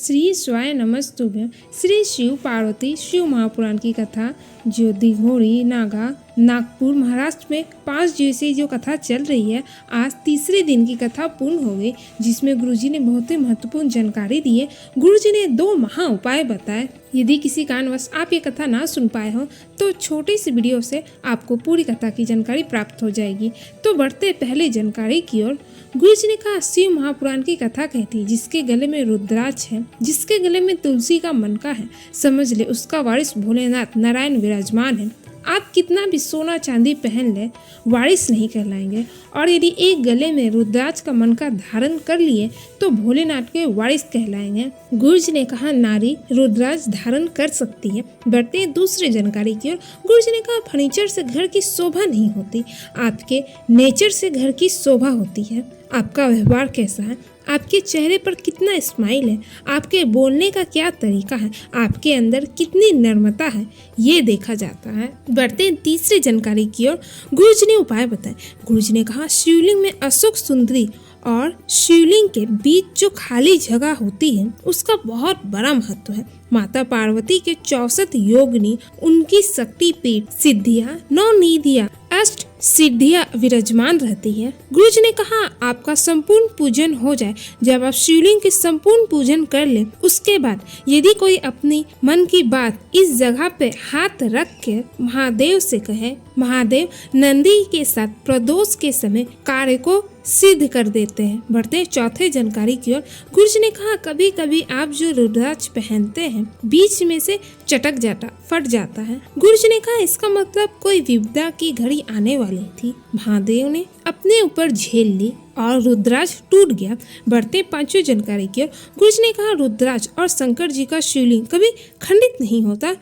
श्री स्वाय नमस्तुभ्यं। श्री शिव पार्वती शिव महापुराण की कथा जो दिघोड़ी नागा नागपुर महाराष्ट्र में 5 जैसे जो कथा चल रही है, आज तीसरे दिन की कथा पूर्ण हो गई, जिसमें गुरुजी ने बहुत ही महत्वपूर्ण जानकारी दी है। गुरुजी ने 2 महा उपाय बताए। यदि किसी कारणवश आप ये कथा ना सुन पाए हो तो छोटी सी वीडियो से आपको पूरी कथा की जानकारी प्राप्त हो जाएगी। तो बढ़ते पहले जानकारी की ओर। गुरुजी ने कहा, शिव महापुराण की कथा कहती है, जिसके गले में रुद्राक्ष है, जिसके गले में तुलसी का मनका है, समझ ले उसका वारिस भोलेनाथ नारायण विराजमान है। आप कितना भी सोना चांदी पहन ले, वारिस नहीं कहलाएंगे। और यदि एक गले में रुद्राक्ष का मनका धारण कर लिए तो भोलेनाथ के वारिस कहलाएंगे। गुरुजी ने कहा, नारी रुद्राक्ष धारण कर सकती है। बढ़ते हैं दूसरी जानकारी की ओर। गुरुजी ने कहा, फर्नीचर से घर की शोभा नहीं होती, आपके नेचर से घर की शोभा होती है। आपका व्यवहार कैसा है, आपके चेहरे पर कितना स्माइल है, आपके बोलने का क्या तरीका है, आपके अंदर कितनी नम्रता है, ये देखा जाता है। बढ़ते हैं तीसरी जानकारी की ओर। गुरुजी ने उपाय बताए। गुरुजी ने कहा, शिवलिंग में अशोक सुंदरी और शिवलिंग के बीच जो खाली जगह होती है उसका बहुत बड़ा महत्व है। माता पार्वती के 64 योगिनी, उनकी शक्ति पीठ, सिद्धियां, 9 निधियां, 8 सिद्धियां विराजमान रहती है। गुरुजी ने कहा, आपका संपूर्ण पूजन हो जाए। जब आप शिवलिंग के संपूर्ण पूजन कर ले, उसके बाद यदि कोई अपनी मन की बात इस जगह पे हाथ रख के महादेव से कहे, महादेव नंदी के साथ प्रदोष के समय कार्य को सिद्ध कर देते हैं। बढ़ते चौथे जानकारी की ओर। गुरुजी ने कहा, कभी कभी आप जो रुद्राक्ष पहनते हैं बीच में से चटक जाता, फट जाता है। गुरुजी ने कहा, इसका मतलब कोई विपदा की घड़ी आने वाली थी, महादेव ने अपने ऊपर झेल ली और रुद्राक्ष टूट गया। बढ़ते 5वीं जानकारी की ओर। गुरुजी ने कहा, रुद्राक्ष और शंकर जी का शिवलिंग कभी खंडित नहीं होता,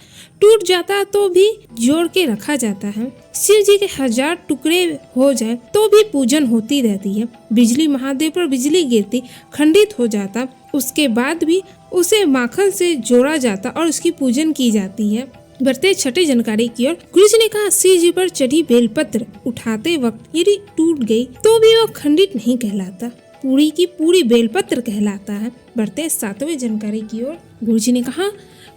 टूट जाता तो भी जोड़ के रखा जाता है। शिव जी के 1000 टुकड़े हो जाए तो भी पूजन होती रहती है। बिजली महादेव पर बिजली गिरती, खंडित हो जाता, उसके बाद भी उसे माखन से जोड़ा जाता और उसकी पूजन की जाती है। बढ़ते 6ठी जानकारी की ओर। गुरुजी ने कहा, शिव जी पर चढ़ी बेलपत्र उठाते वक्त यदि टूट गई तो भी वो खंडित नहीं कहलाता, पूरी की पूरी बेलपत्र कहलाता है। बढ़ते 7वीं जानकारी की ओर। गुरुजी ने कहा,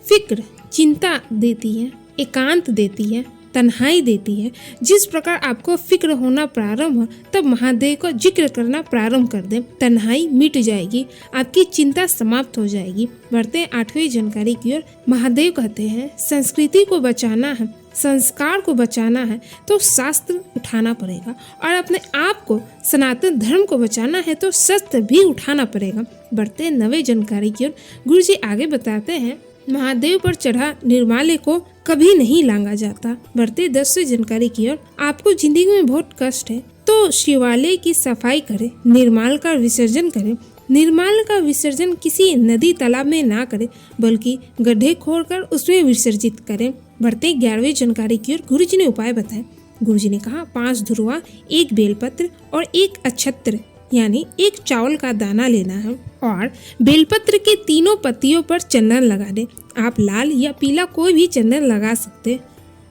फिक्र चिंता देती है, एकांत देती है, तन्हाई देती है। जिस प्रकार आपको फिक्र होना प्रारंभ हो तब महादेव को जिक्र करना प्रारंभ कर दे, तन्हाई मिट जाएगी, आपकी चिंता समाप्त हो जाएगी। बढ़ते 8वीं जानकारी की ओर। महादेव कहते हैं, संस्कृति को बचाना है, संस्कार को बचाना है तो शास्त्र उठाना पड़ेगा, और अपने आप को सनातन धर्म को बचाना है तो शस्त्र भी उठाना पड़ेगा। बढ़ते 9वीं जानकारी की ओर। गुरुजी आगे बताते हैं, महादेव पर चढ़ा निर्माल्य को कभी नहीं लांगा जाता। बढ़ते 10वीं जानकारी की ओर। आपको जिंदगी में बहुत कष्ट है तो शिवालय की सफाई करें, निर्माल का विसर्जन करें। निर्माल का विसर्जन किसी नदी तालाब में ना करें, बल्कि गड्ढे खोदकर उसमें विसर्जित करें। बढ़ते 11वीं जानकारी की ओर। गुरुजी ने उपाय बताए। गुरुजी ने कहा, 5 धुरवा, 1 बेलपत्र और 1 अक्षत्र यानी 1 चावल का दाना लेना है और बेलपत्र के तीनों पत्तियों पर चंदन लगा दे। आप लाल या पीला कोई भी चंदन लगा सकते।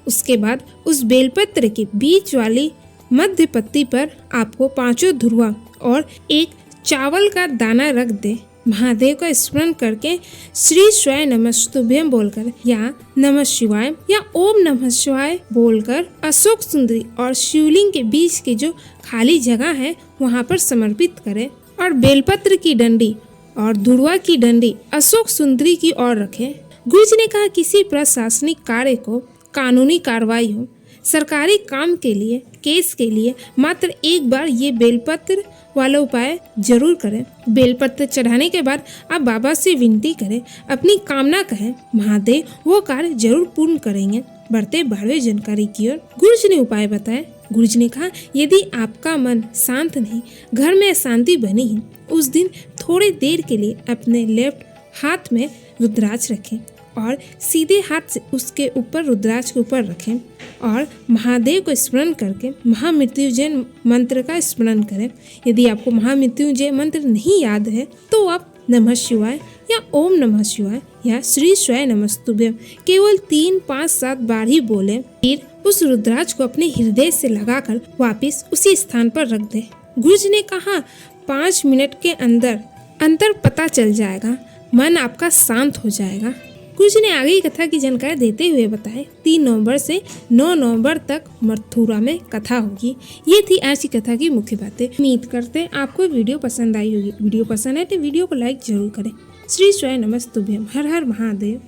उसके बाद उस बेलपत्र के बीच वाली मध्य पत्ती पर आपको 5 धुरवा और 1 चावल का दाना रख दे। महादेव का स्मरण करके श्री स्वाय नमस्तुभ्यं बोलकर या नमः शिवाय या ओम नमः शिवाय बोलकर अशोक सुंदरी और शिवलिंग के बीच की जो खाली जगह है वहां पर समर्पित करें और बेलपत्र की डंडी और धुरवा की डंडी अशोक सुंदरी की ओर रखें। गुरुजी ने कहा, किसी प्रशासनिक कार्य को, कानूनी कार्रवाई हो, सरकारी काम के लिए, केस के लिए मात्र एक बार ये बेलपत्र वाला उपाय जरूर करें। बेलपत्र चढ़ाने के बाद आप बाबा से विनती करें, अपनी कामना कहें, महादेव वो कार्य जरूर पूर्ण करेंगे। बढ़ते 12वीं जानकारी की ओर। गुरुजी ने उपाय बताए। गुरुजी ने कहा, यदि आपका मन शांत नहीं, घर में अशांति बनी है, उस दिन थोड़ी देर के लिए अपने लेफ्ट हाथ में रुद्राक्ष रखें और सीधे हाथ से उसके ऊपर रुद्राक्ष के ऊपर रखें और महादेव को स्मरण करके महामृत्युंजय मंत्र का स्मरण करें। यदि आपको महामृत्युंजय मंत्र नहीं याद है तो आप नमः शिवाय या ओम नमः शिवाय या श्री स्वाय नमस्तुभ्यं केवल 3, 5, 7 बार ही बोलें। फिर उस रुद्राक्ष को अपने हृदय से लगाकर वापस उसी स्थान पर रख दें। गुरुजी ने कहा, 5 मिनट के अंदर अंतर पता चल जाएगा। मन आपका शांत हो जाएगा। गुरुजी ने आगे की कथा की जानकारी देते हुए बताए 3 नवंबर से 9 नवंबर तक मथुरा में कथा होगी। ये थी आज की कथा की मुख्य बातें। उम्मीद करते हैं आपको वीडियो पसंद आई होगी। वीडियो पसंद है तो वीडियो को लाइक जरूर करें। श्री स्वयं नमस्तुभ्यम। हर हर महादेव।